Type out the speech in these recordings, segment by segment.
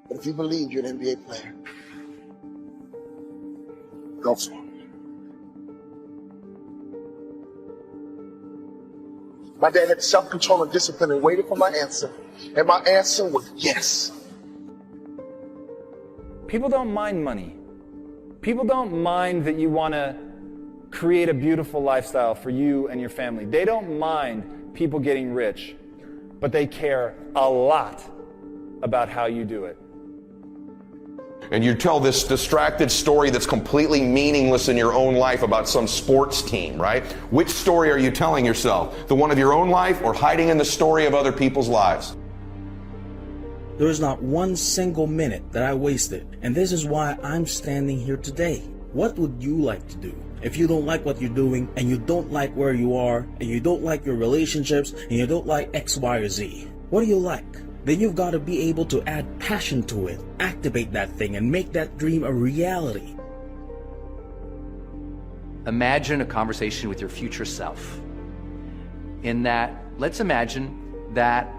But if you believe you're an NBA player, go for it. My dad had self-control and discipline and waited for my answer. And my answer was yes. People don't mind money. People don't mind that you want to create a beautiful lifestyle for you and your family. They don't mind people getting rich, but they care a lot about how you do it. And you tell this distracted story that's completely meaningless in your own life about some sports team, right? Which story are you telling yourself? The one of your own life or hiding in the story of other people's lives? There is not one single minute that I wasted, and this is why I'm standing here today. What would you like to do? If you don't like what you're doing, and you don't like where you are, and you don't like your relationships, and you don't like X, Y, or Z, what do you like? Then you've got to be able to add passion to it, activate that thing, and make that dream a reality. Imagine a conversation with your future self. In that, let's imagine that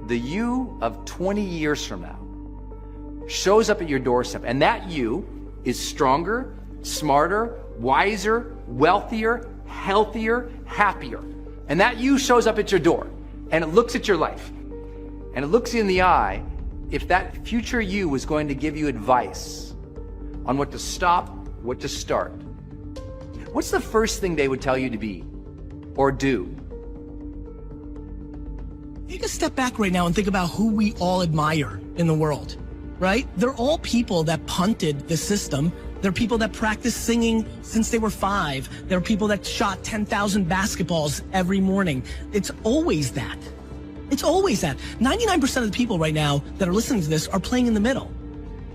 the you of 20 years from now shows up at your doorstep, and that you is stronger, smarter, wiser, wealthier, healthier, happier. And that you shows up at your door, and it looks at your life, and it looks you in the eye. If that future you was going to give you advice on what to stop, what to start, what's the first thing they would tell you to be or do? Take a step back right now and think about who we all admire in the world, right? They're all people that punted the system. They're people that practiced singing since they were 5. There are people that shot 10,000 basketballs every morning. It's always that. It's always that. 99% of the people right now that are listening to this are playing in the middle.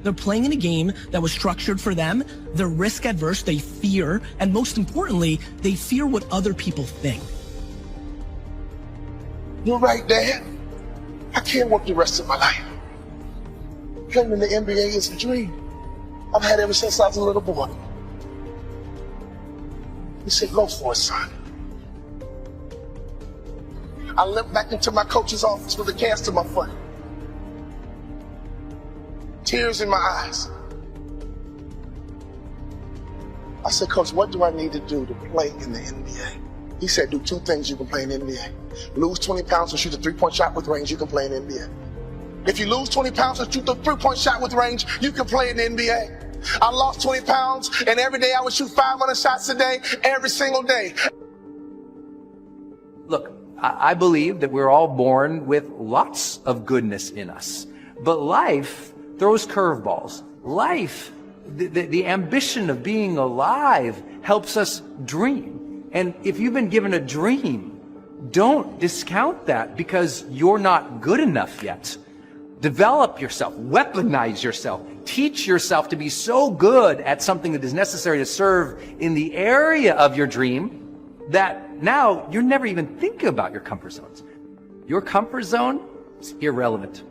They're playing in a game that was structured for them. They're risk adverse, they fear, and most importantly, they fear what other people think. You're right, Dad. I can't work the rest of my life. Playing in the NBA is a dream I've had ever since I was a little boy. He said, go for it, son. I limped back into my coach's office with a cast to my foot. Tears in my eyes. I said, Coach, what do I need to do to play in the NBA? He said, do 2 things you can play in the NBA. Lose 20 pounds and shoot a 3-point shot with range, you can play in the NBA. If you lose 20 pounds and shoot a 3-point shot with range, you can play in the NBA. I lost 20 pounds and every day I would shoot 500 shots a day, every single day. Look, I believe that we're all born with lots of goodness in us, but life throws curveballs. Life, the ambition of being alive helps us dream. And if you've been given a dream, don't discount that because you're not good enough yet. Develop yourself, weaponize yourself, teach yourself to be so good at something that is necessary to serve in the area of your dream that now you're never even thinking about your comfort zones. Your comfort zone is irrelevant.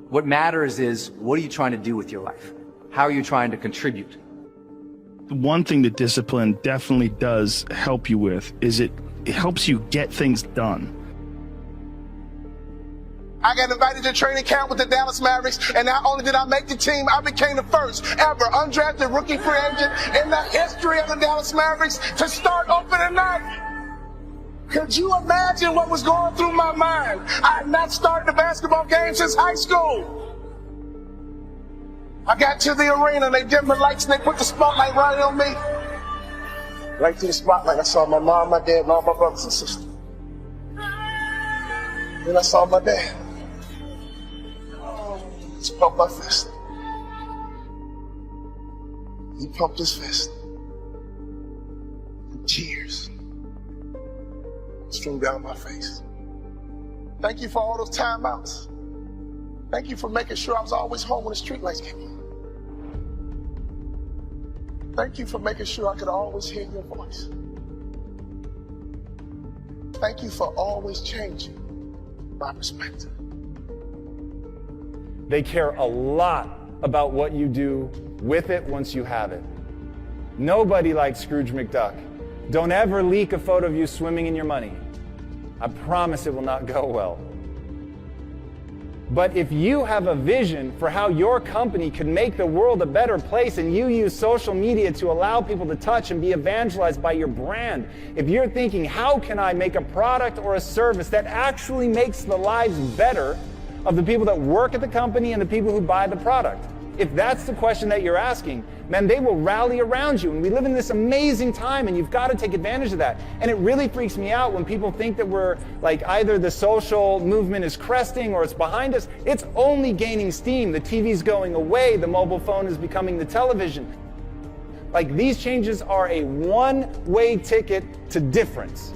What matters is, what are you trying to do with your life? How are you trying to contribute? One thing that discipline definitely does help you with is it helps you get things done. I got invited to training camp with the Dallas Mavericks, and not only did I make the team, I became the first ever undrafted rookie free agent in the history of the Dallas Mavericks to start opening night. Could you imagine what was going through my mind? I had not started a basketball game since high school. I got to the arena, and they dimmed the lights, and they put the spotlight right on me. Right through the spotlight, I saw my mom, my dad, and all my brothers and sisters. Then I saw my dad. He pumped my fist. He pumped his fist. And tears streamed down my face. Thank you for all those timeouts. Thank you for making sure I was always home when the streetlights came on. Thank you for making sure I could always hear your voice. Thank you for always changing my perspective. They care a lot about what you do with it once you have it. Nobody likes Scrooge McDuck. Don't ever leak a photo of you swimming in your money. I promise it will not go well. But if you have a vision for how your company can make the world a better place, and you use social media to allow people to touch and be evangelized by your brand, if you're thinking, how can I make a product or a service that actually makes the lives better of the people that work at the company and the people who buy the product? If that's the question that you're asking, man, they will rally around you. And we live in this amazing time, and you've got to take advantage of that. And it really freaks me out when people think that we're like either the social movement is cresting or it's behind us. It's only gaining steam. The TV's going away. The mobile phone is becoming the television. Like, these changes are a one-way ticket to difference.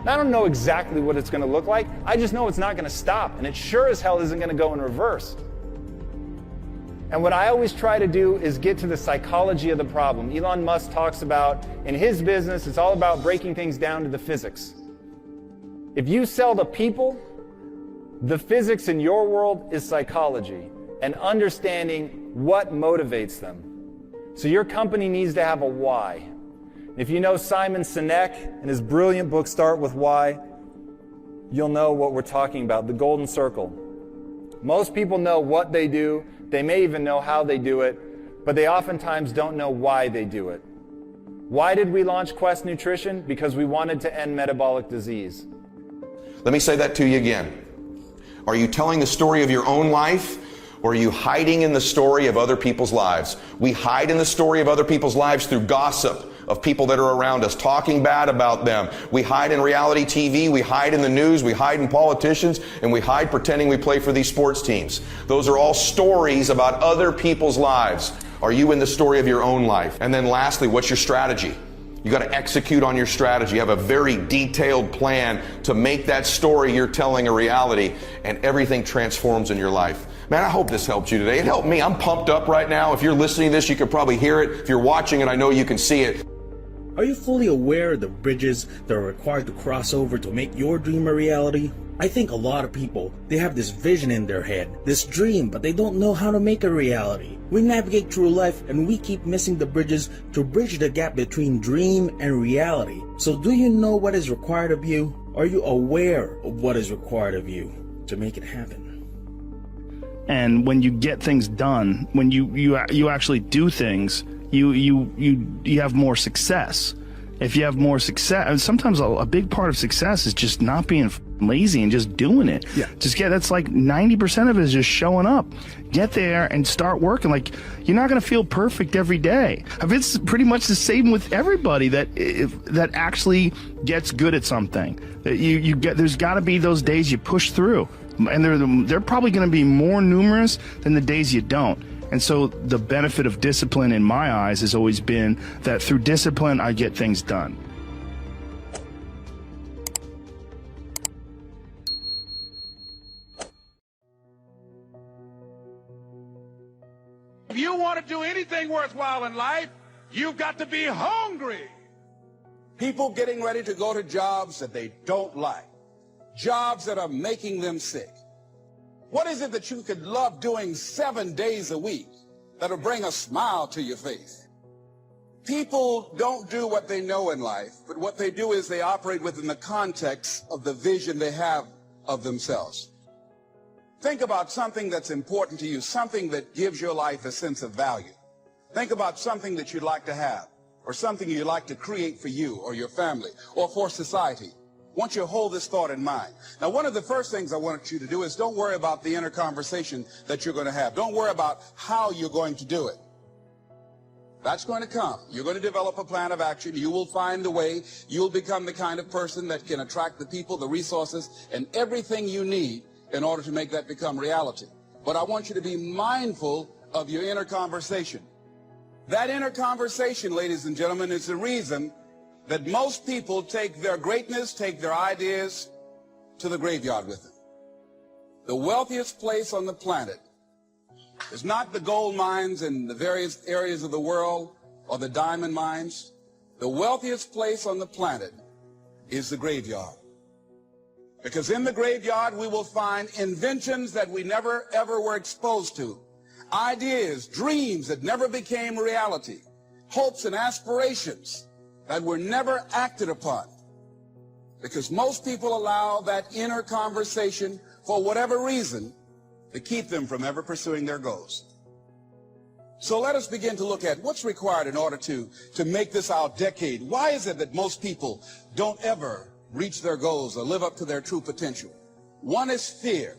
I don't know exactly what it's going to look like. I just know it's not going to stop, and it sure as hell isn't going to go in reverse. And what I always try to do is get to the psychology of the problem. Elon Musk talks about, in his business, it's all about breaking things down to the physics. If you sell to people, the physics in your world is psychology and understanding what motivates them. So your company needs to have a why. If you know Simon Sinek and his brilliant book, Start With Why, you'll know what we're talking about, the golden circle. Most people know what they do. They may even know how they do it, but they oftentimes don't know why they do it. Why did we launch Quest Nutrition? Because we wanted to end metabolic disease. Let me say that to you again. Are you telling the story of your own life, or are you hiding in the story of other people's lives? We hide in the story of other people's lives through gossip of people that are around us, talking bad about them. We hide in reality TV, we hide in the news, we hide in politicians, and we hide pretending we play for these sports teams. Those are all stories about other people's lives. Are you in the story of your own life? And then lastly, what's your strategy? You got to execute on your strategy. You have a very detailed plan to make that story you're telling a reality, and everything transforms in your life. Man, I hope this helped you today. It helped me. I'm pumped up right now. If you're listening to this, you can probably hear it. If you're watching it, I know you can see it. Are you fully aware of the bridges that are required to cross over to make your dream a reality? I think a lot of people, they have this vision in their head, this dream, but they don't know how to make it a reality. We navigate through life and we keep missing the bridges to bridge the gap between dream and reality. So do you know what is required of you? Are you aware of what is required of you to make it happen? And when you get things done, when you actually do things, you have more success. If you have more success, and sometimes a big part of success is just not being lazy and just doing it. Yeah. That's like 90% of it is just showing up. Get there and start working. Like, you're not going to feel perfect every day. It's pretty much the same with everybody that actually gets good at something. There's got to be those days you push through, and they're probably going to be more numerous than the days you don't. And so the benefit of discipline in my eyes has always been that through discipline, I get things done. If you want to do anything worthwhile in life, you've got to be hungry. People getting ready to go to jobs that they don't like, jobs that are making them sick. What is it that you could love doing 7 days a week that'll bring a smile to your face? People don't do what they know in life, but what they do is they operate within the context of the vision they have of themselves. Think about something that's important to you, something that gives your life a sense of value. Think about something that you'd like to have, or something you'd like to create for you or your family or for society. I want you to hold this thought in mind. Now, one of the first things I want you to do is don't worry about the inner conversation that you're going to have. Don't worry about how you're going to do it. That's going to come. You're going to develop a plan of action. You will find the way. You'll become the kind of person that can attract the people, the resources, and everything you need in order to make that become reality. But I want you to be mindful of your inner conversation. That inner conversation, ladies and gentlemen, is the reason that most people take their greatness, take their ideas to the graveyard with them. The wealthiest place on the planet is not the gold mines in the various areas of the world or the diamond mines. The wealthiest place on the planet is the graveyard. Because in the graveyard we will find inventions that we never ever were exposed to, ideas, dreams that never became reality, hopes and aspirations that were never acted upon, because most people allow that inner conversation, for whatever reason, to keep them from ever pursuing their goals. So let us begin to look at what's required in order to make this our decade. Why is it that most people don't ever reach their goals or live up to their true potential? One is fear.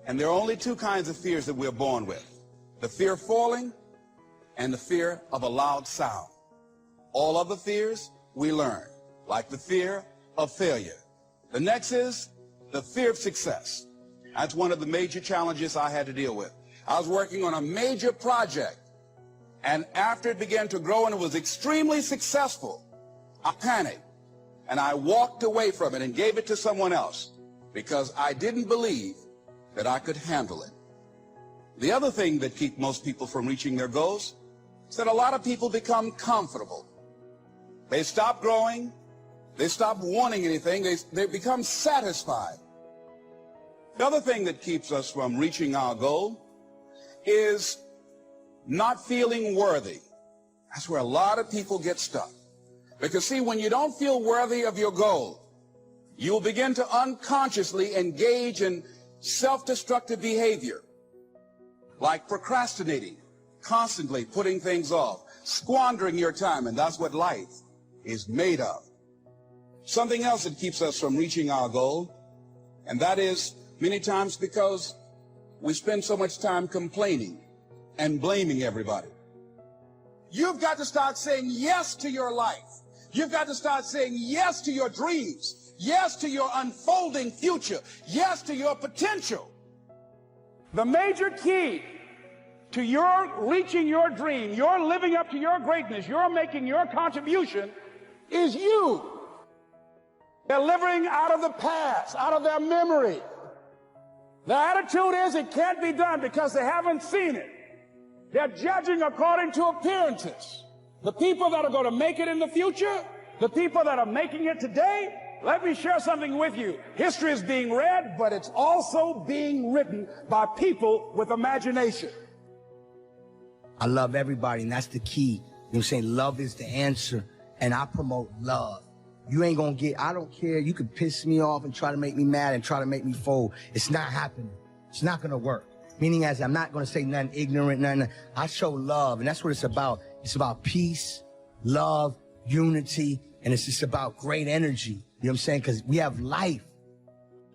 And there are only two kinds of fears that we're born with: the fear of falling and the fear of a loud sound. All other fears we learn, like the fear of failure. The next is the fear of success. That's one of the major challenges I had to deal with. I was working on a major project, and after it began to grow and it was extremely successful, I panicked and I walked away from it and gave it to someone else because I didn't believe that I could handle it. The other thing that keeps most people from reaching their goals is that a lot of people become comfortable. They stop growing. They stop wanting anything. They become satisfied. The other thing that keeps us from reaching our goal is not feeling worthy. That's where a lot of people get stuck. Because see, when you don't feel worthy of your goal, you'll begin to unconsciously engage in self-destructive behavior, like procrastinating, constantly putting things off, squandering your time, and that's what life is made of. Something else that keeps us from reaching our goal, and that is many times because we spend so much time complaining and blaming everybody. You've got to start saying yes to your life. You've got to start saying yes to your dreams, yes to your unfolding future, yes to your potential. The major key to your reaching your dream, your living up to your greatness, your making your contribution is you. They're living out of the past, out of their memory. The attitude is it can't be done because they haven't seen it. They're judging according to appearances. The people that are going to make it in the future, the people that are making it today, let me share something with you. History is being read, but it's also being written by people with imagination. I love everybody, and that's the key. You know what I'm saying? Love is the answer, and I promote love. You ain't gonna get, I don't care. You can piss me off and try to make me mad and try to make me fold. It's not happening. It's not gonna work. Meaning as I'm not gonna say nothing ignorant, nothing. I show love, and that's what it's about. It's about peace, love, unity, and it's just about great energy. You know what I'm saying? Because we have life.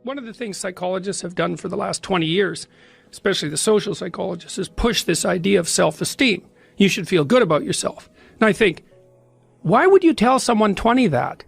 One of the things psychologists have done for the last 20 years, especially the social psychologists, is push this idea of self-esteem. You should feel good about yourself. And I think, why would you tell someone 20 that?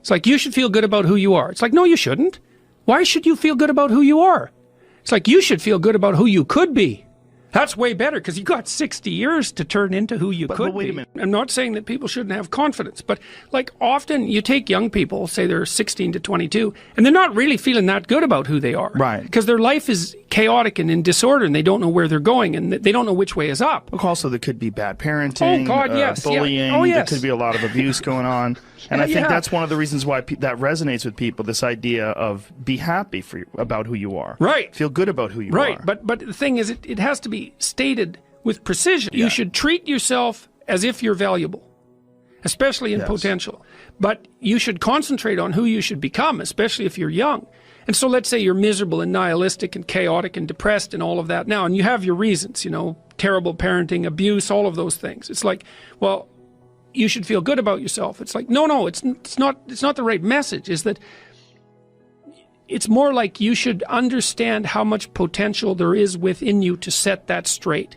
It's like, you should feel good about who you are. It's like, no, you shouldn't. Why should you feel good about who you are? It's like, you should feel good about who you could be. That's way better because you got 60 years to turn into who you could be. Wait a minute. I'm not saying that people shouldn't have confidence, but like often you take young people, say they're 16 to 22, and they're not really feeling that good about who they are. Right. Because their life is chaotic and in disorder and they don't know where they're going and they don't know which way is up. Also, there could be bad parenting, oh, God, yes. bullying, yeah. Oh, yes. There could be a lot of abuse going on. And I think that's one of the reasons why that resonates with people, this idea of be happy about who you are. Right. Feel good about who you are. Right. But the thing is, it has to be stated with precision. Yeah. You should treat yourself as if you're valuable, especially in potential. But you should concentrate on who you should become, especially if you're young. And so let's say you're miserable and nihilistic and chaotic and depressed and all of that now, and you have your reasons, you know, terrible parenting, abuse, all of those things. It's like, well, you should feel good about yourself. It's like, no, it's not the right message. Is that it's more like you should understand how much potential there is within you to set that straight.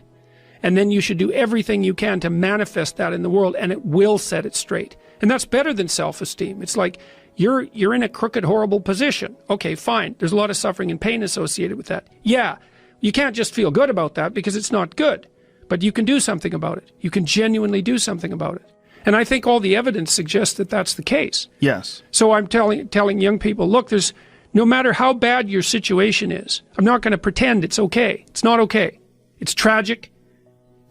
And then you should do everything you can to manifest that in the world, and it will set it straight. And that's better than self-esteem. It's like you're in a crooked, horrible position. Okay, fine. There's a lot of suffering and pain associated with that. Yeah, you can't just feel good about that because it's not good. But you can do something about it. You can genuinely do something about it. And I think all the evidence suggests that that's the case. Yes. So I'm telling young people, look, there's no matter how bad your situation is, I'm not going to pretend it's okay. It's not okay. It's tragic,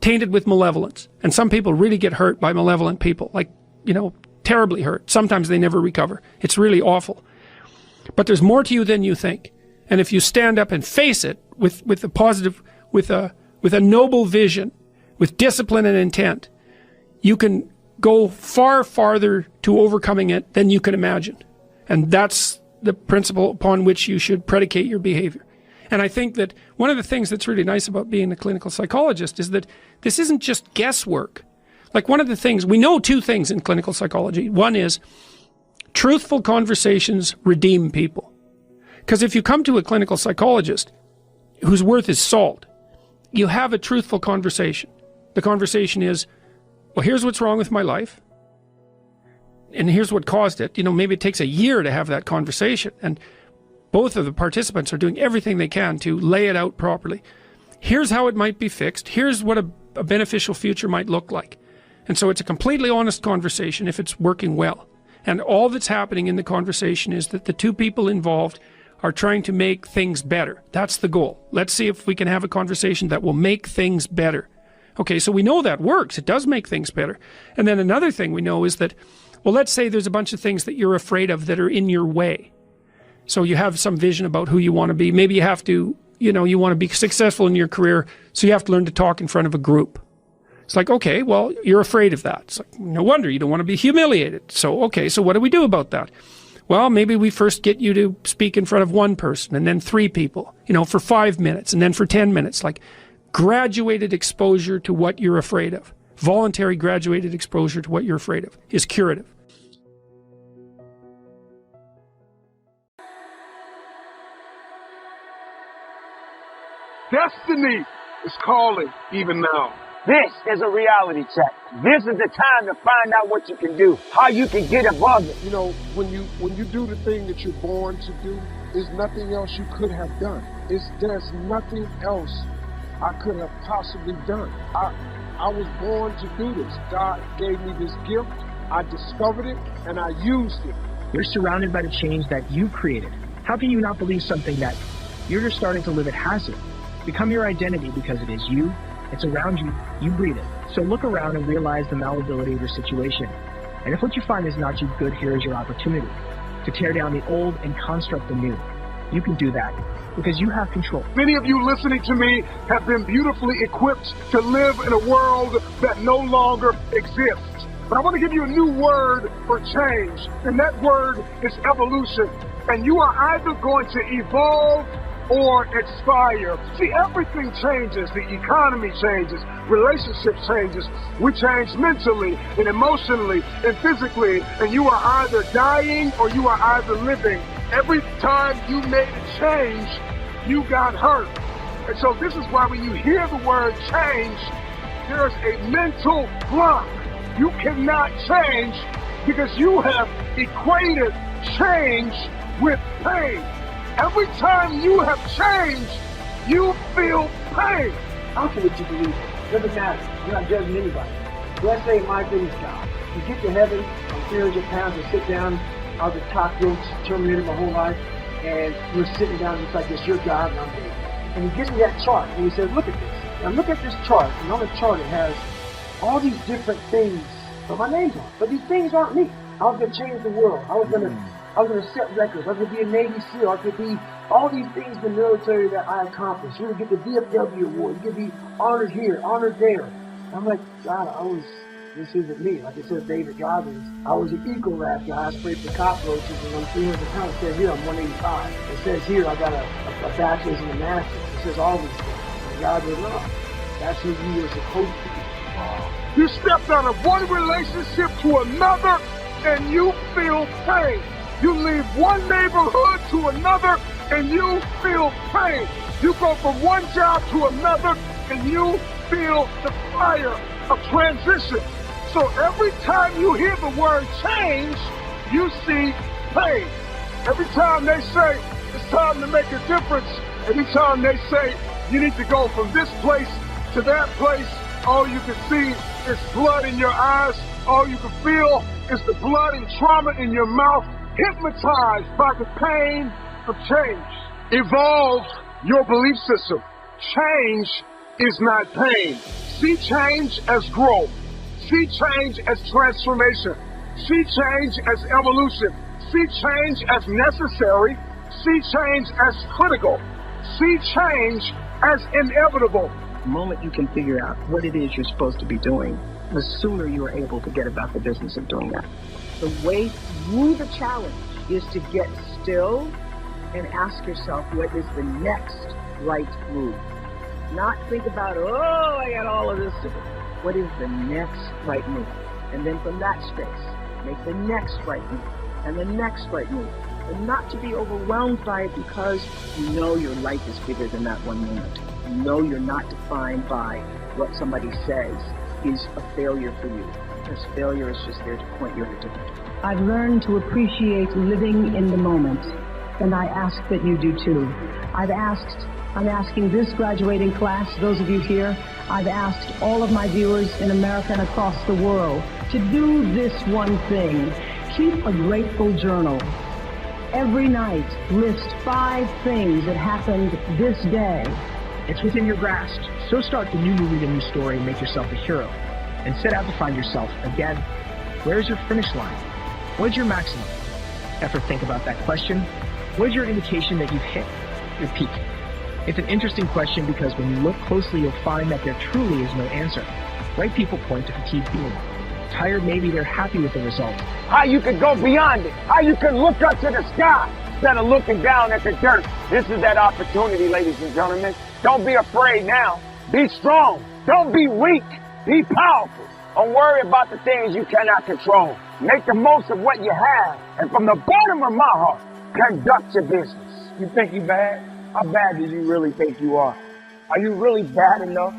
tainted with malevolence. And some people really get hurt by malevolent people, like, you know, terribly hurt. Sometimes they never recover. It's really awful. But there's more to you than you think. And if you stand up and face it with a positive, with a noble vision, with discipline and intent, you can go far farther to overcoming it than you can imagine. And that's the principle upon which you should predicate your behavior. And I think that one of the things that's really nice about being a clinical psychologist is that this isn't just guesswork. Like, one of the things, we know two things in clinical psychology. One is truthful conversations redeem people. Because if you come to a clinical psychologist whose worth is salt, you have a truthful conversation. The conversation is, well, here's what's wrong with my life, and here's what caused it. You know, maybe it takes a year to have that conversation, and both of the participants are doing everything they can to lay it out properly. Here's how it might be fixed. Here's what a beneficial future might look like. And so it's a completely honest conversation if it's working well. And all that's happening in the conversation is that the two people involved are trying to make things better. That's the goal. Let's see if we can have a conversation that will make things better. Okay, so we know that works. It does make things better. And then another thing we know is that, well, let's say there's a bunch of things that you're afraid of that are in your way. So you have some vision about who you want to be. Maybe you have to, you know, you want to be successful in your career, so you have to learn to talk in front of a group. It's like, okay, well, you're afraid of that. It's like, no wonder you don't want to be humiliated. So, okay, so what do we do about that? Well, maybe we first get you to speak in front of one person and then 3 people, you know, for 5 minutes and then for 10 minutes. Like, graduated exposure to what you're afraid of. Voluntary graduated exposure to what you're afraid of is curative. Destiny is calling even now. This is a reality check. This is the time to find out what you can do, how you can get above it. You know, when you do the thing that you're born to do, there's nothing else you could have done. There's nothing else I could have possibly done. I was born to do this. God gave me this gift. I discovered it and I used it. You're surrounded by the change that you created. How can you not believe something that you're just starting to live it has it? Become your identity because it is you. It's around you. You breathe it. So look around and realize the malleability of your situation. And if what you find is not you, good, here is your opportunity to tear down the old and construct the new. You can do that because you have control. Many of you listening to me have been beautifully equipped to live in a world that no longer exists. But I want to give you a new word for change, and that word is evolution. And you are either going to evolve or expire. See, everything changes. The economy changes. Relationship changes. We change mentally and emotionally and physically. And you are either dying or you are either living. Every time you made a change, you got hurt. And so this is why when you hear the word change, there's a mental block. You cannot change because you have equated change with pain. Every time you have changed, you feel pain. How can you believe it? Doesn't matter. You're not judging anybody. Let's say my business job. You get to heaven, I'm 300 pounds, and sit down. I was a top rope Terminator my whole life, and you're sitting down just like this, your job, and I'm doing it. And he gives me that chart, and he says, look at this. Now look at this chart, and on the chart it has all these different things with my names on. But these things aren't me. I was going to change the world. I was going to set records. I was going to be a Navy SEAL. I could be all these things in the military that I accomplished. You would get the VFW award. You could be honored here, honored there. And I'm like, God, this isn't me. Like it says David Goggins, I was an Ecolab guy. I sprayed for cockroaches and I'm 300 pounds. It says here I'm 185. It says here I got a bachelor's and a master's. It says all these things. And God goes, no, that's who you were supposed to be. You stepped out of one relationship to another and you feel pain. You leave one neighborhood to another and you feel pain. You go from one job to another and you feel the fire of transition. So every time you hear the word change, you see pain. Every time they say it's time to make a difference, every time they say you need to go from this place to that place, all you can see is blood in your eyes. All you can feel is the blood and trauma in your mouth, hypnotized by the pain of change. Evolve your belief system. Change is not pain. See change as growth. See change as transformation. See change as evolution. See change as necessary. See change as critical. See change as inevitable. The moment you can figure out what it is you're supposed to be doing, the sooner you are able to get about the business of doing that. The way through the challenge is to get still and ask yourself, what is the next right move. Not think about, oh, I got all of this. What is the next right move? And then from that space, make the next right move and the next right move. And not to be overwhelmed by it, because you know your life is bigger than that one moment. You know you're not defined by what somebody says is a failure for you. Because failure is just there to point you in a different direction. I've learned to appreciate living in the moment, and I ask that you do too. I'm asking this graduating class, those of you here, I've asked all of my viewers in America and across the world to do this one thing. Keep a grateful journal. Every night, list 5 things that happened this day. It's within your grasp. So start the new movie, the new story, and make yourself a hero. And set out to find yourself. Again, where's your finish line? What's your maximum? Ever think about that question? What is your indication that you've hit your peak? It's an interesting question because when you look closely, you'll find that there truly is no answer. Right people point to fatigue feeling. Tired, maybe they're happy with the result. How you can go beyond it. How you can look up to the sky instead of looking down at the dirt. This is that opportunity, ladies and gentlemen. Don't be afraid now. Be strong. Don't be weak. Be powerful. Don't worry about the things you cannot control. Make the most of what you have. And from the bottom of my heart, conduct your business. You think you bad? How bad do you really think you are? Are you really bad enough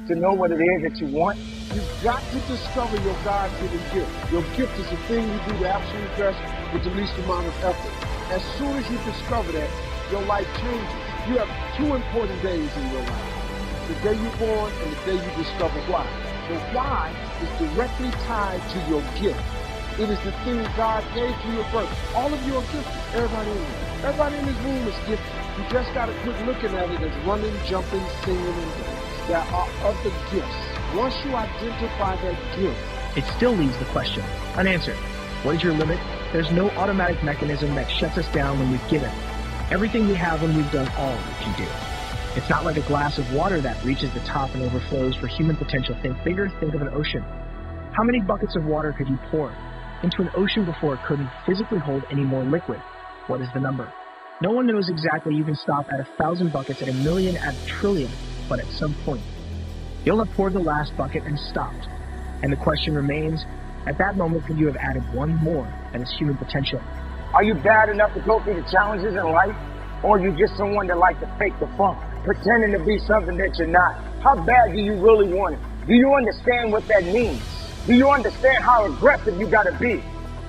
to know what it is that you want? You've got to discover your God-given gift. Your gift is the thing you do the absolute best with the least amount of effort. As soon as you discover that, your life changes. You have 2 important days in your life. The day you're born and the day you discover why. The why is directly tied to your gift. It is the thing God gave to you at birth. All of you are gifted. Everybody in here. Everybody in this room is gifted. You just got to quit looking at it as running, jumping, singing, and dancing. There are other gifts. Once you identify that gift, it still leaves the question unanswered. What is your limit? There's no automatic mechanism that shuts us down when we've given. Everything we have when we've done all we can do. It's not like a glass of water that reaches the top and overflows. For human potential, think bigger, think of an ocean. How many buckets of water could you pour into an ocean before it couldn't physically hold any more liquid? What is the number? No one knows exactly. You can stop at 1,000 buckets, at 1,000,000, at 1,000,000,000,000, but at some point, you'll have poured the last bucket and stopped. And the question remains, at that moment, could you have added one more? That is human potential. Are you bad enough to go through the challenges in life? Or are you just someone that likes to fake the funk, pretending to be something that you're not? How bad do you really want it? Do you understand what that means? Do you understand how aggressive you gotta be?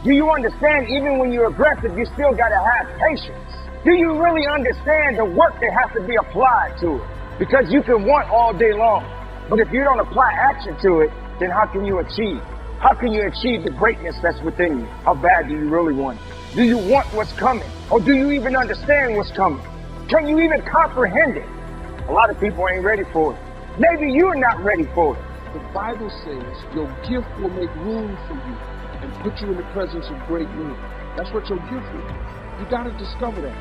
Do you understand even when you're aggressive, you still gotta have patience? Do you really understand the work that has to be applied to it? Because you can want all day long, but if you don't apply action to it, then how can you achieve? How can you achieve the greatness that's within you? How bad do you really want it? Do you want what's coming? Or do you even understand what's coming? Can you even comprehend it? A lot of people ain't ready for it. Maybe you're not ready for it. the Bible says your gift will make room for you and put you in the presence of great men. That's what your gift will do. You got to discover that.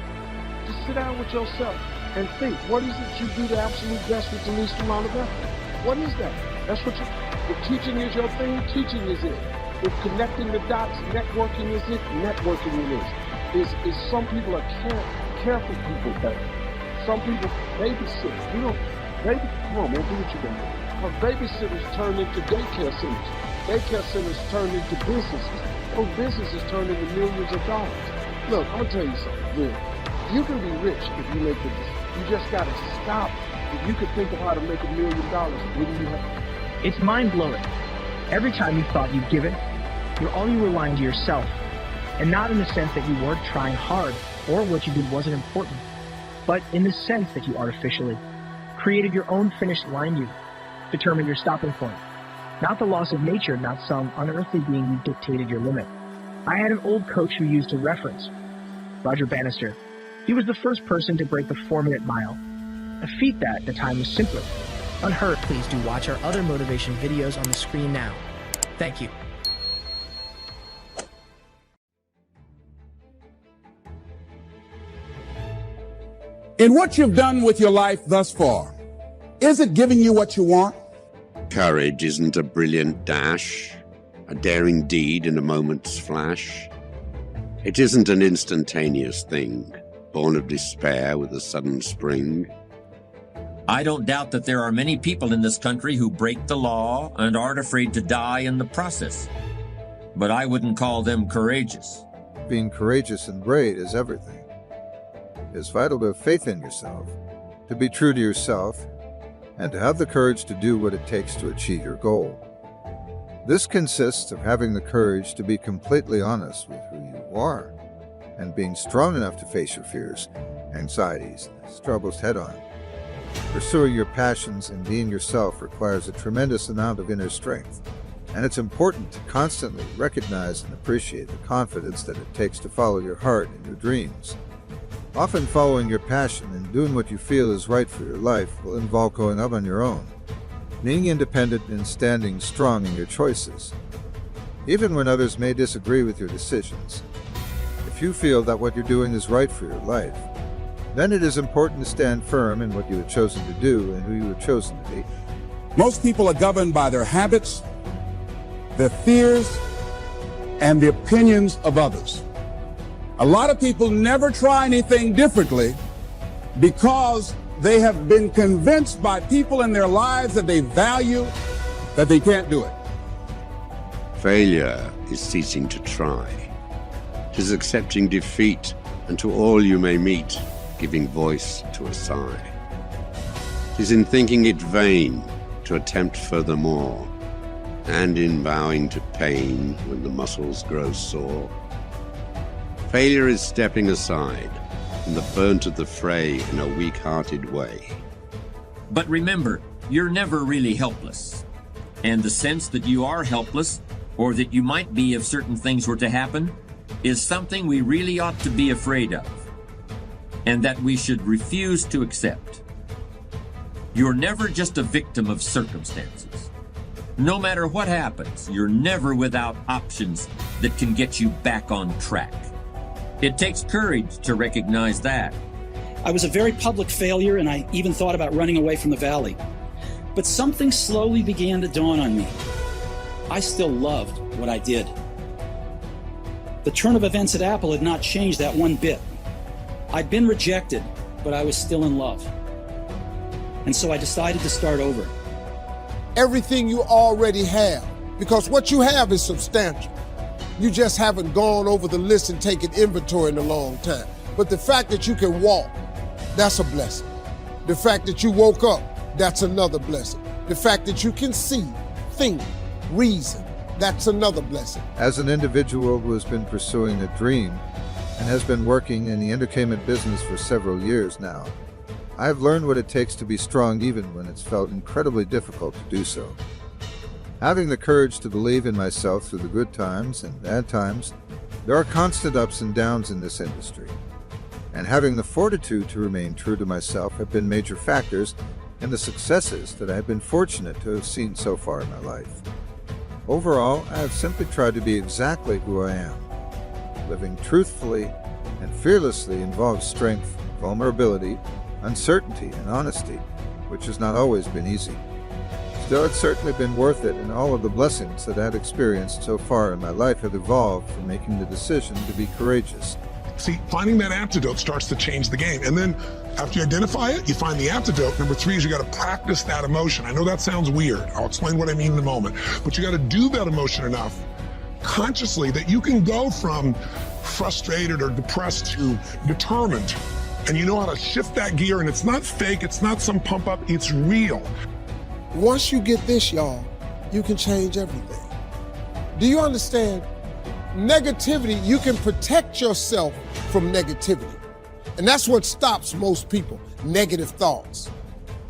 Just sit down with yourself and think, what is it you do the absolute best with the least amount of effort? What is that? That's what if teaching is your thing, teaching is it. If connecting the dots, networking is it, networking it is. Some people are careful people better. Some people babysit. You know, come on, man, do what you got. Because babysitters turn into daycare centers. Daycare centers turn into businesses. Those businesses turn into millions of dollars. Look, I'm gonna tell you something. Look, you can be rich if you make a decision. You just gotta stop. If you could think of how to make $1 million, wouldn't you have? It's mind-blowing. Every time you thought you'd given, you're only relying to yourself. And not in the sense that you weren't trying hard or what you did wasn't important, but in the sense that you artificially created your own finish line you determined your stopping point. Not the loss of nature, not some unearthly being who dictated your limit. I had an old coach who used a reference, Roger Bannister. He was the first person to break the 4-minute mile, a feat that at the time was simply unheard. Please do watch our other motivation videos on the screen now. Thank you. In what you've done with your life thus far, is it giving you what you want? Courage isn't a brilliant dash, a daring deed in a moment's flash. It isn't an instantaneous thing, born of despair with a sudden spring. I don't doubt that there are many people in this country who break the law and aren't afraid to die in the process. But I wouldn't call them courageous. Being courageous and brave is everything. It's vital to have faith in yourself, to be true to yourself, and to have the courage to do what it takes to achieve your goal. This consists of having the courage to be completely honest with who you are, and being strong enough to face your fears, anxieties, and struggles head-on. Pursuing your passions and being yourself requires a tremendous amount of inner strength, and it's important to constantly recognize and appreciate the confidence that it takes to follow your heart and your dreams. Often following your passion and doing what you feel is right for your life will involve going up on your own, being independent and standing strong in your choices. Even when others may disagree with your decisions, if you feel that what you're doing is right for your life, then it is important to stand firm in what you have chosen to do and who you have chosen to be. Most people are governed by their habits, their fears, and the opinions of others. A lot of people never try anything differently because they have been convinced by people in their lives that they value that they can't do it. Failure is ceasing to try. It is accepting defeat, and to all you may meet, giving voice to a sigh. It is in thinking it vain to attempt furthermore, and in bowing to pain when the muscles grow sore. Failure is stepping aside from the burnt of the fray in a weak-hearted way. But remember, you're never really helpless. And the sense that you are helpless, or that you might be if certain things were to happen, is something we really ought to be afraid of, and that we should refuse to accept. You're never just a victim of circumstances. No matter what happens, you're never without options that can get you back on track. It takes courage to recognize that. I was a very public failure, and I even thought about running away from the valley. But something slowly began to dawn on me. I still loved what I did. The turn of events at Apple had not changed that one bit. I'd been rejected, but I was still in love. And so I decided to start over. Everything you already have, because what you have is substantial. You just haven't gone over the list and taken inventory in a long time. But the fact that you can walk, that's a blessing. The fact that you woke up, that's another blessing. The fact that you can see, think, reason, that's another blessing. As an individual who has been pursuing a dream and has been working in the entertainment business for several years now, I have learned what it takes to be strong even when it's felt incredibly difficult to do so. Having the courage to believe in myself through the good times and bad times, there are constant ups and downs in this industry. And having the fortitude to remain true to myself have been major factors in the successes that I have been fortunate to have seen so far in my life. Overall, I have simply tried to be exactly who I am. Living truthfully and fearlessly involves strength, vulnerability, uncertainty, and honesty, which has not always been easy. Still, it's certainly been worth it, and all of the blessings that I've experienced so far in my life have evolved from making the decision to be courageous. See, finding that antidote starts to change the game. And then after you identify it, you find the antidote. Number 3 is you got to practice that emotion. I know that sounds weird. I'll explain what I mean in a moment. But you got to do that emotion enough consciously that you can go from frustrated or depressed to determined. And you know how to shift that gear, and it's not fake, it's not some pump up, it's real. Once you get this, y'all, you can change everything. Do you understand? Negativity, you can protect yourself from negativity. And that's what stops most people, negative thoughts.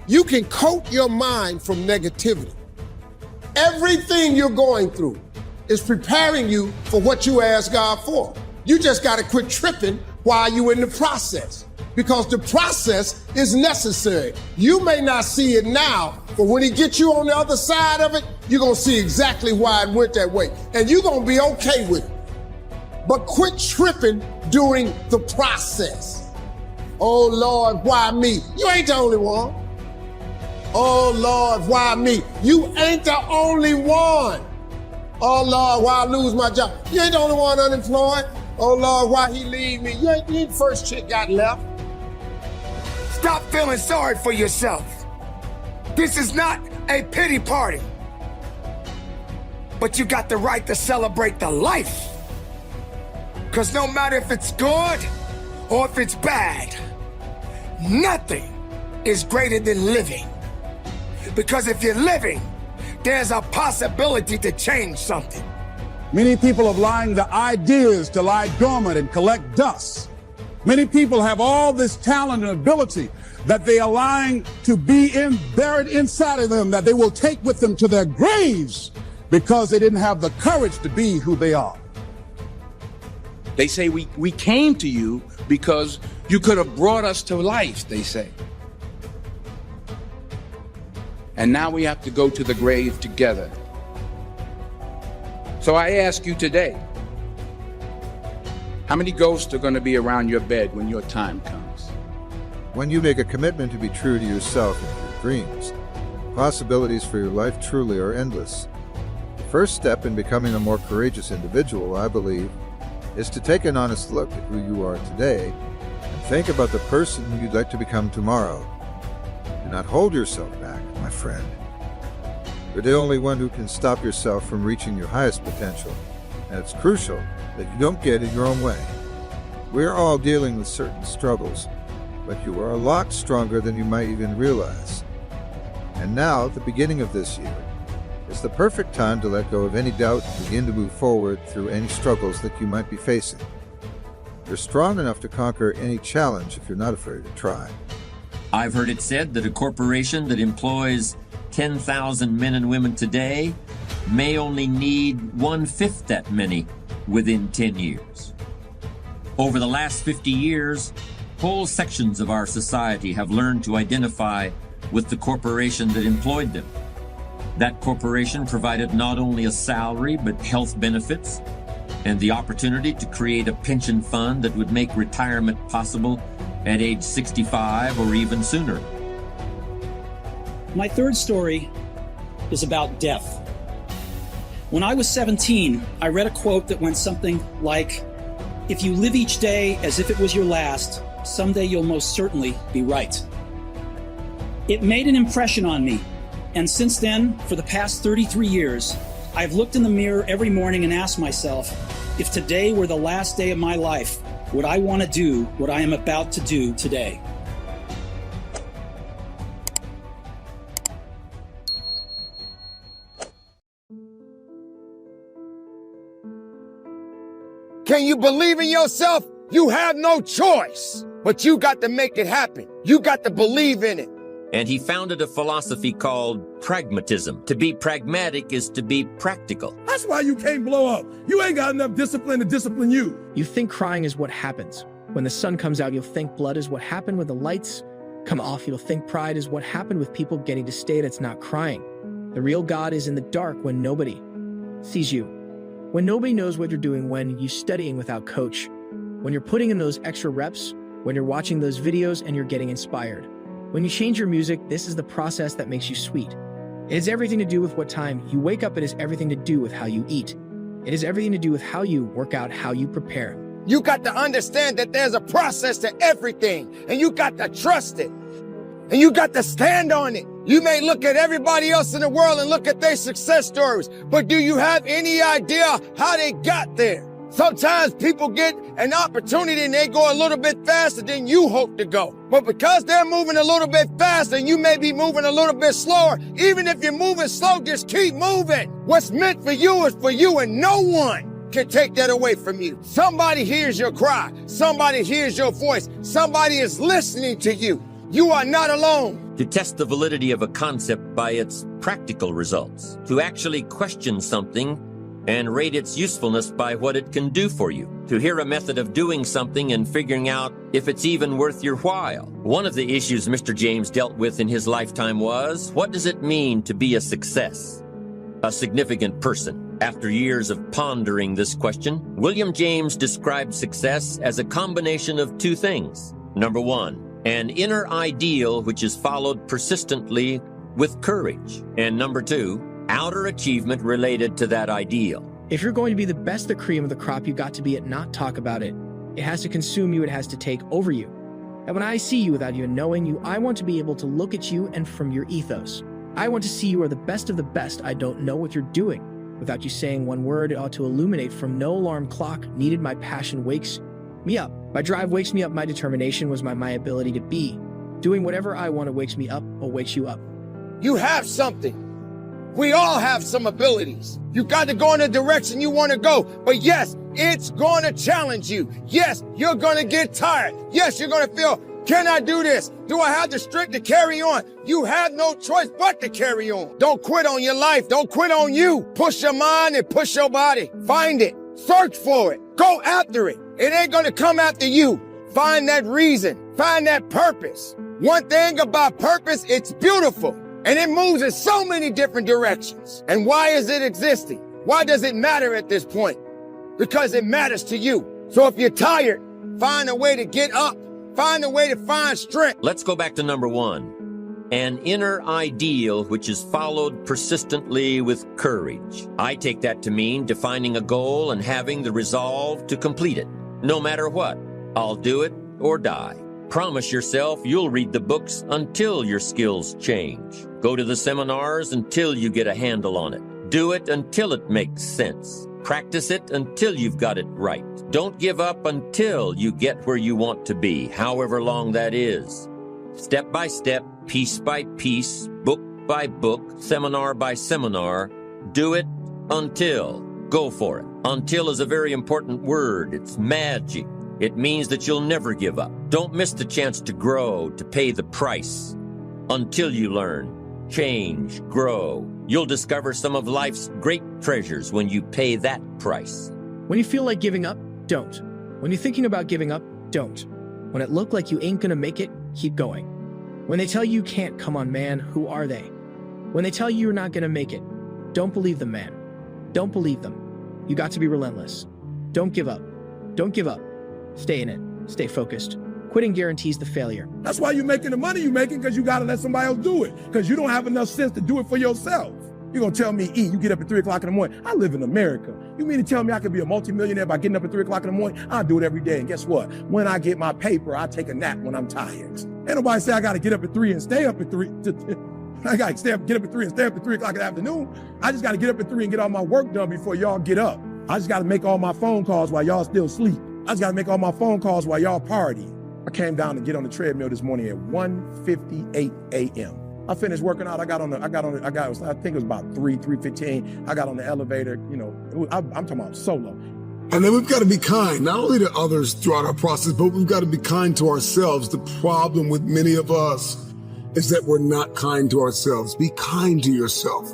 You can coat your mind from negativity. Everything you're going through is preparing you for what you asked God for. You just got to quit tripping while you're in the process, because the process is necessary. You may not see it now, but when he gets you on the other side of it, you're going to see exactly why it went that way. And you're going to be okay with it. But quit tripping during the process. Oh, Lord, why me? You ain't the only one. Oh, Lord, why me? You ain't the only one. Oh, Lord, why I lose my job? You ain't the only one unemployed. Oh, Lord, why he leave me? You ain't the first chick got left. Stop feeling sorry for yourself. This is not a pity party. But you got the right to celebrate the life. Because no matter if it's good or if it's bad, nothing is greater than living. Because if you're living, there's a possibility to change something. Many people are allowing the ideas to lie dormant and collect dust. Many people have all this talent and ability that they are allowing to be buried inside of them, that they will take with them to their graves because they didn't have the courage to be who they are. They say we came to you because you could have brought us to life, they say. And now we have to go to the grave together. So I ask you today, how many ghosts are going to be around your bed when your time comes? When you make a commitment to be true to yourself and to your dreams, the possibilities for your life truly are endless. The first step in becoming a more courageous individual, I believe, is to take an honest look at who you are today and think about the person who you'd like to become tomorrow. Do not hold yourself back, my friend. You're the only one who can stop yourself from reaching your highest potential, and it's crucial that you don't get in your own way. We're all dealing with certain struggles, but you are a lot stronger than you might even realize. And now, at the beginning of this year, is the perfect time to let go of any doubt and begin to move forward through any struggles that you might be facing. You're strong enough to conquer any challenge if you're not afraid to try. I've heard it said that a corporation that employs 10,000 men and women today may only need 1/5 that many within 10 years. Over the last 50 years, whole sections of our society have learned to identify with the corporation that employed them. That corporation provided not only a salary, but health benefits and the opportunity to create a pension fund that would make retirement possible at age 65 or even sooner. My third story is about death. When I was 17, I read a quote that went something like, "If you live each day as if it was your last, someday you'll most certainly be right." It made an impression on me, and since then, for the past 33 years, I've looked in the mirror every morning and asked myself, if today were the last day of my life, would I want to do what I am about to do today? Can you believe in yourself? You have no choice, but you got to make it happen. You got to believe in it. And he founded a philosophy called pragmatism. To be pragmatic is to be practical. That's why you can't blow up. You ain't got enough discipline to discipline you. You think crying is what happens. When the sun comes out, you'll think blood is what happened when the lights come off. You'll think pride is what happened with people getting to state it's not crying. The real God is in the dark when nobody sees you. When nobody knows what you're doing, when you're studying without coach, when you're putting in those extra reps, when you're watching those videos and you're getting inspired. When you change your music, this is the process that makes you sweet. It has everything to do with what time you wake up. It has everything to do with how you eat. It has everything to do with how you work out, how you prepare. You got to understand that there's a process to everything, and you got to trust it. And you got to stand on it. You may look at everybody else in the world and look at their success stories, but do you have any idea how they got there? Sometimes people get an opportunity and they go a little bit faster than you hope to go. But because they're moving a little bit faster and you may be moving a little bit slower, even if you're moving slow, just keep moving. What's meant for you is for you, and no one can take that away from you. Somebody hears your cry. Somebody hears your voice. Somebody is listening to you. You are not alone. To test the validity of a concept by its practical results. To actually question something and rate its usefulness by what it can do for you. To hear a method of doing something and figuring out if it's even worth your while. One of the issues Mr. James dealt with in his lifetime was, what does it mean to be a success? A significant person. After years of pondering this question, William James described success as a combination of two things. Number one, an inner ideal which is followed persistently with courage. And number two, outer achievement related to that ideal. If you're going to be the best, the cream of the crop, you got to be it, not talk about it. It has to consume you, it has to take over you. And when I see you without even knowing you, I want to be able to look at you and from your ethos. I want to see you are the best of the best. I don't know what you're doing. Without you saying one word, it ought to illuminate from no alarm clock. Needed my passion wakes me up. My drive wakes me up. My determination was my ability to be. Doing whatever I want wakes me up or wakes you up. You have something. We all have some abilities. You got to go in the direction you want to go. But yes, it's going to challenge you. Yes, you're going to get tired. Yes, you're going to feel, can I do this? Do I have the strength to carry on? You have no choice but to carry on. Don't quit on your life. Don't quit on you. Push your mind and push your body. Find it. Search for it. Go after it. It ain't going to come after you. Find that reason. Find that purpose. One thing about purpose, it's beautiful. And it moves in so many different directions. And why is it existing? Why does it matter at this point? Because it matters to you. So if you're tired, find a way to get up. Find a way to find strength. Let's go back to number 1. An inner ideal which is followed persistently with courage. I take that to mean defining a goal and having the resolve to complete it. No matter what, I'll do it or die. Promise yourself you'll read the books until your skills change. Go to the seminars until you get a handle on it. Do it until it makes sense. Practice it until you've got it right. Don't give up until you get where you want to be, however long that is. Step by step, piece by piece, book by book, seminar by seminar, do it until. Go for it. Until is a very important word. It's magic. It means that you'll never give up. Don't miss the chance to grow, to pay the price. Until you learn, change, grow. You'll discover some of life's great treasures when you pay that price. When you feel like giving up, don't. When you're thinking about giving up, don't. When it look like you ain't gonna make it, keep going. When they tell you can't, come on, man, who are they? When they tell you you're not gonna make it, don't believe them, man. Don't believe them. You got to be relentless. Don't give up. Don't give up. Stay in it. Stay focused. Quitting guarantees the failure. That's why you're making the money you're making, because you got to let somebody else do it, because you don't have enough sense to do it for yourself. You're going to tell me, E, you get up at 3 o'clock in the morning. I live in America. You mean to tell me I could be a multimillionaire by getting up at 3 o'clock in the morning? I do it every day. And guess what? When I get my paper, I take a nap when I'm tired. Ain't nobody say I got to get up at 3 and stay up at 3. I got to get up at 3 and stay up at 3 o'clock in the afternoon. I just got to get up at 3 and get all my work done before y'all get up. I just got to make all my phone calls while y'all still sleep. I just got to make all my phone calls while y'all party. I came down to get on the treadmill this morning at 1:58 a.m. I finished working out. I think it was about 3:15. I got on the elevator, I'm talking about solo. And then we've got to be kind, not only to others throughout our process, but we've got to be kind to ourselves. The problem with many of us is that we're not kind to ourselves. Be kind to yourself.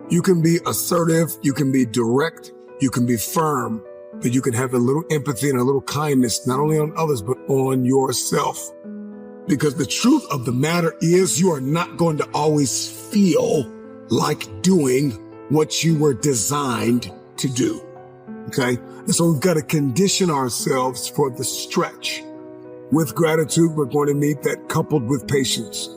You can be assertive, you can be direct, you can be firm, but you can have a little empathy and a little kindness, not only on others, but on yourself. Because the truth of the matter is you are not going to always feel like doing what you were designed to do. Okay? And so we've got to condition ourselves for the stretch. With gratitude, we're going to need that coupled with patience.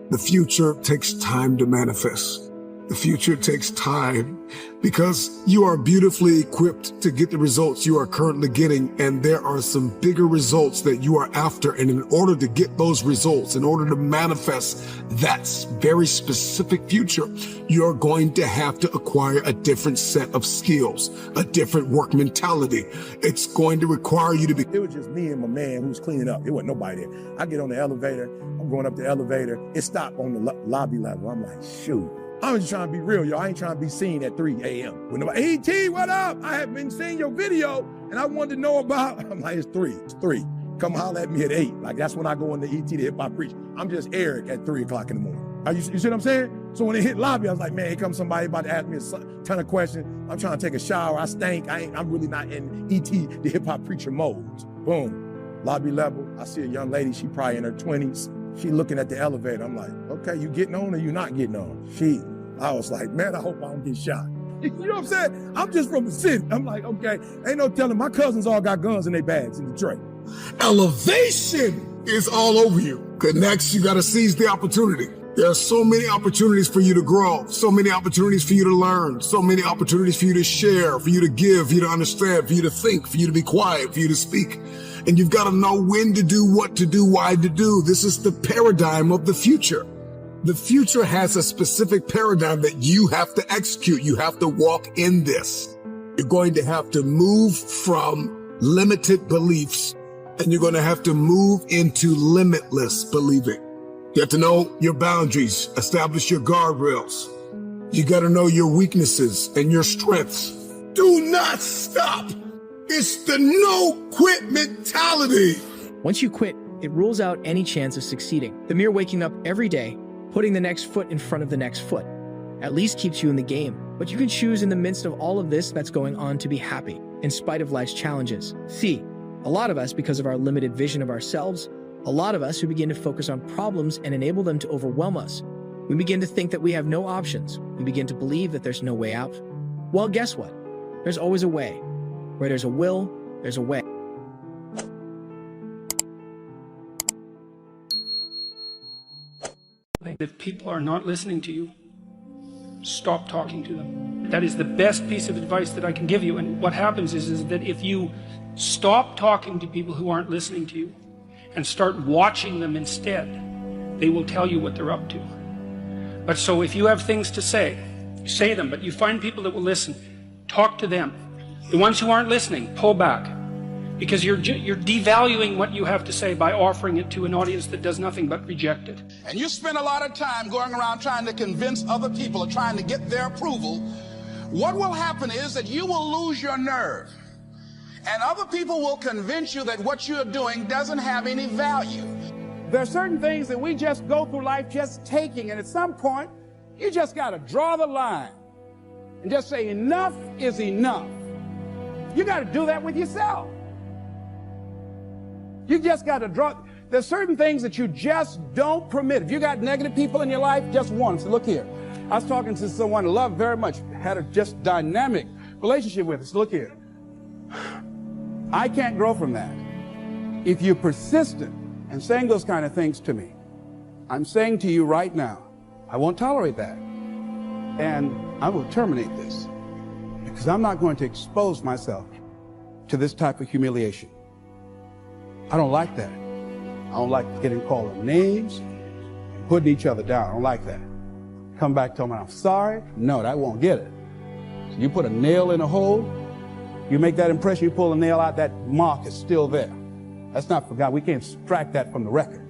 The future takes time to manifest. The future takes time because you are beautifully equipped to get the results you are currently getting, and there are some bigger results that you are after. And in order to get those results, in order to manifest that very specific future, you're going to have to acquire a different set of skills, a different work mentality. It's going to require you to be. It was just me and my man who was cleaning up. There wasn't nobody there. I get on the elevator. I'm going up the elevator. It stopped on the lobby level. I'm like, shoot. I'm just trying to be real, y'all. I ain't trying to be seen at 3 a.m. When nobody, E.T., what up? I have been seeing your video, and I wanted to know about. I'm like, it's 3. It's 3. Come holler at me at 8. Like, that's when I go into E.T. to hip hop preach. I'm just Eric at 3 o'clock in the morning. You see what I'm saying? So when it hit lobby, I was like, man, here comes somebody about to ask me a ton of questions. I'm trying to take a shower. I stink. I'm really not in E.T., the hip hop preacher mode. Boom. Lobby level. I see a young lady. She probably in her 20s. She looking at the elevator. I'm like, okay, you getting on or you not getting on? I was like, man, I hope I don't get shot. You know what I'm saying? I'm just from the city. I'm like, okay, ain't no telling. My cousins all got guns in their bags in Detroit. Elevation is all over you. Because next you got to seize the opportunity. There are so many opportunities for you to grow, so many opportunities for you to learn, so many opportunities for you to share, for you to give, for you to understand, for you to think, for you to be quiet, for you to speak. And you've got to know when to do, what to do, why to do. This is the paradigm of the future. The future has a specific paradigm that you have to execute. You have to walk in this. You're going to have to move from limited beliefs, and you're going to have to move into limitless believing. You have to know your boundaries, establish your guardrails. You got to know your weaknesses and your strengths. Do not stop. It's the no quit mentality. Once you quit, it rules out any chance of succeeding. The mere waking up every day, putting the next foot in front of the next foot, at least keeps you in the game. But you can choose in the midst of all of this that's going on to be happy, in spite of life's challenges. See, a lot of us, because of our limited vision of ourselves, a lot of us who begin to focus on problems and enable them to overwhelm us, we begin to think that we have no options. We begin to believe that there's no way out. Well, guess what? There's always a way. Where there's a will, there's a way. If people are not listening to you, stop talking to them. That is the best piece of advice that I can give you. And what happens is that if you stop talking to people who aren't listening to you and start watching them instead, they will tell you what they're up to. But so if you have things to say, you say them, but you find people that will listen, talk to them. The ones who aren't listening, pull back. Because you're devaluing what you have to say by offering it to an audience that does nothing but reject it. And you spend a lot of time going around trying to convince other people or trying to get their approval. What will happen is that you will lose your nerve. And other people will convince you that what you're doing doesn't have any value. There are certain things that we just go through life just taking, and at some point, you just got to draw the line and just say enough is enough. You got to do that with yourself. You just got to draw. There's certain things that you just don't permit. If you got negative people in your life, just one. So look here. I was talking to someone I love very much, had a just dynamic relationship with us. Look here. I can't grow from that. If you're persistent and saying those kind of things to me, I'm saying to you right now, I won't tolerate that. And I will terminate this because I'm not going to expose myself to this type of humiliation. I don't like that. I don't like getting called names and putting each other down. I don't like that. Come back, tell me I'm sorry. No, that won't get it. So you put a nail in a hole, you make that impression, you pull a nail out, that mark is still there. That's not forgotten. We can't extract that from the record.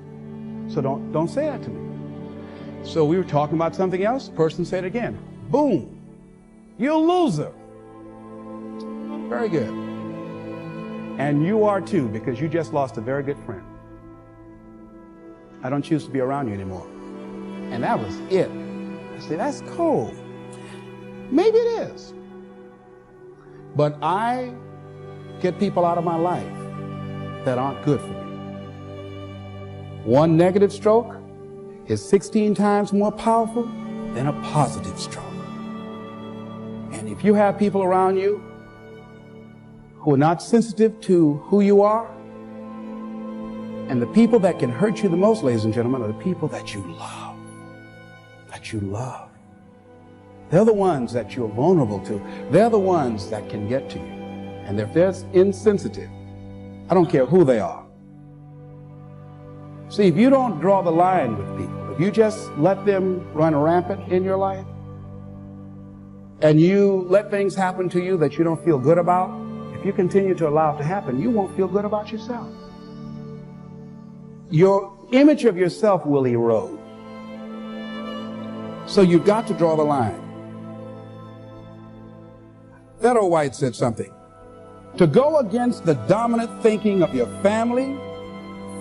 So don't say that to me. So we were talking about something else. Person said it again. Boom. You're a loser. Very good. And you are too, because you just lost a very good friend. I don't choose to be around you anymore. And that was it. I said, that's cold. Maybe it is. But I get people out of my life that aren't good for me. One negative stroke is 16 times more powerful than a positive stroke. And if you have people around you who are not sensitive to who you are, and the people that can hurt you the most, ladies and gentlemen, are the people that you love. That you love. They're the ones that you're vulnerable to. They're the ones that can get to you. And if they're insensitive, I don't care who they are. See, if you don't draw the line with people, if you just let them run rampant in your life, and you let things happen to you that you don't feel good about, if you continue to allow it to happen, you won't feel good about yourself. Your image of yourself will erode. So you've got to draw the line. Theodore White said something. To go against the dominant thinking of your family,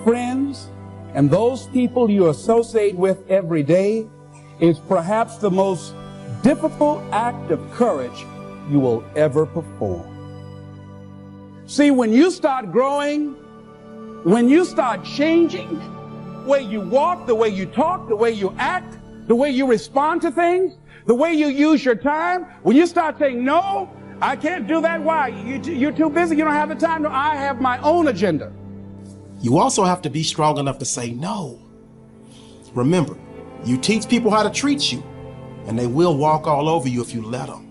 friends, and those people you associate with every day is perhaps the most difficult act of courage you will ever perform. See, when you start growing, when you start changing the way you walk, the way you talk, the way you act, the way you respond to things, the way you use your time, when you start saying, no, I can't do that. Why? You're too busy. You don't have the time. No, I have my own agenda. You also have to be strong enough to say no. Remember, you teach people how to treat you, and they will walk all over you if you let them.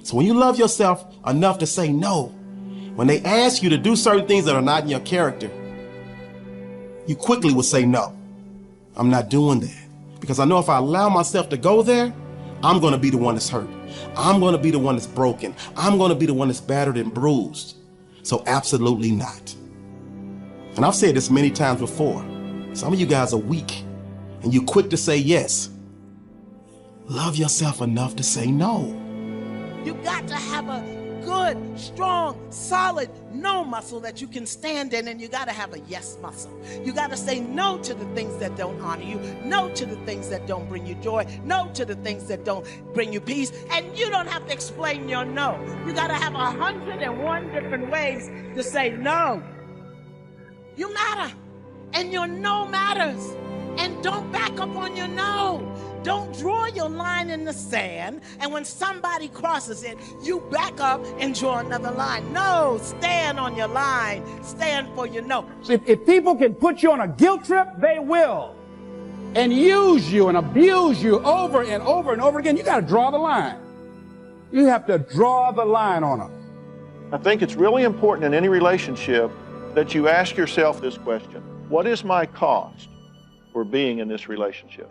So when you love yourself enough to say no, when they ask you to do certain things that are not in your character, you quickly will say no. I'm not doing that. Because I know if I allow myself to go there, I'm going to be the one that's hurt. I'm going to be the one that's broken. I'm going to be the one that's battered and bruised. So absolutely not. And I've said this many times before. Some of you guys are weak and you're quick to say yes. Love yourself enough to say no. You got to have a good, strong, solid no muscle that you can stand in, and you got to have a yes muscle. You got to say no to the things that don't honor you, no to the things that don't bring you joy, no to the things that don't bring you peace, and you don't have to explain your no. You got to have 101 different ways to say no. You matter, and your no matters, and don't back up on your no. Don't draw your line in the sand, and when somebody crosses it, you back up and draw another line. No, stand on your line. Stand for your no. So if people can put you on a guilt trip, they will. And use you and abuse you over and over and over again. You got to draw the line. You have to draw the line on them. I think it's really important in any relationship that you ask yourself this question. What is my cost for being in this relationship?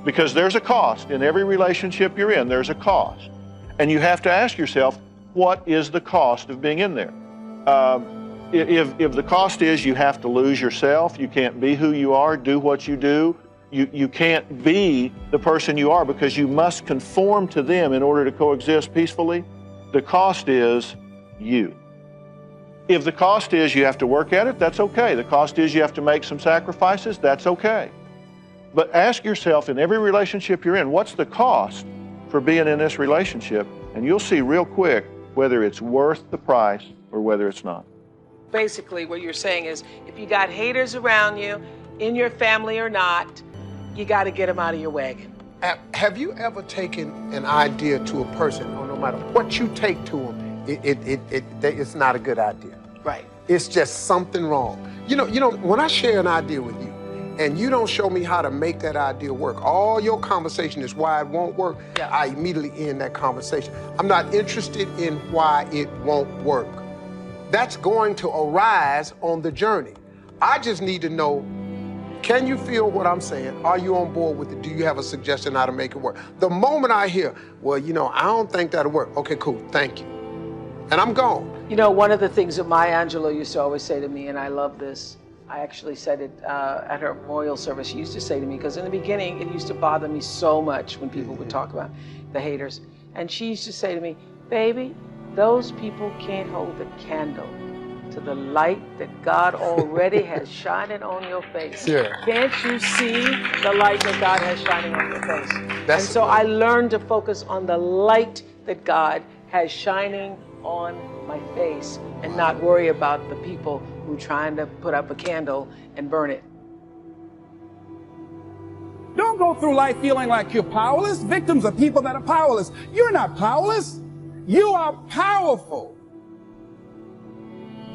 Because there's a cost. In every relationship you're in, there's a cost. And you have to ask yourself, what is the cost of being in there? If the cost is you have to lose yourself, you can't be who you are, do what you do, you can't be the person you are because you must conform to them in order to coexist peacefully, the cost is you. If the cost is you have to work at it, that's okay. The cost is you have to make some sacrifices, that's okay. But ask yourself in every relationship you're in, what's the cost for being in this relationship? And you'll see real quick whether it's worth the price or whether it's not. Basically, what you're saying is if you got haters around you, in your family or not, you got to get them out of your wagon. Have you ever taken an idea to a person, or no matter what you take to them, it's not a good idea? Right. It's just something wrong. You know, when I share an idea with you, and you don't show me how to make that idea work, all your conversation is why it won't work, yeah. I immediately end that conversation. I'm not interested in why it won't work. That's going to arise on the journey. I just need to know, can you feel what I'm saying? Are you on board with it? Do you have a suggestion how to make it work? The moment I hear, well, I don't think that'll work. Okay, cool, thank you. And I'm gone. You know, one of the things that Maya Angelou used to always say to me, and I love this, I actually said it at her memorial service. She used to say to me, because in the beginning, it used to bother me so much when people would talk about the haters. And she used to say to me, baby, those people can't hold the candle to the light that God already has shining on your face. Yeah. Can't you see the light that God has shining on your face? And so I learned to focus on the light that God has shining on my face and not worry about the people who are trying to put up a candle and burn it. Don't go through life feeling like you're powerless. Victims are people that are powerless. You're not powerless. You are powerful.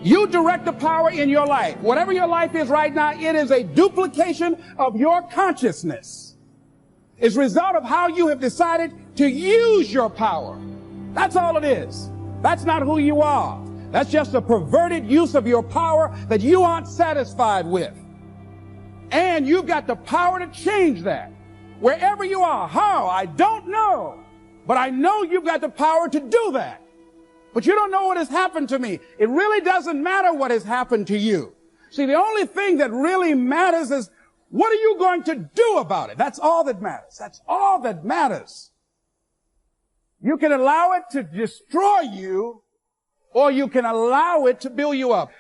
You direct the power in your life. Whatever your life is right now, it is a duplication of your consciousness. It's a result of how you have decided to use your power. That's all it is. That's not who you are. That's just a perverted use of your power that you aren't satisfied with. And you've got the power to change that. Wherever you are, how, I don't know. But I know you've got the power to do that. But you don't know what has happened to me. It really doesn't matter what has happened to you. See, the only thing that really matters is what are you going to do about it? That's all that matters. That's all that matters. You can allow it to destroy you, or you can allow it to build you up.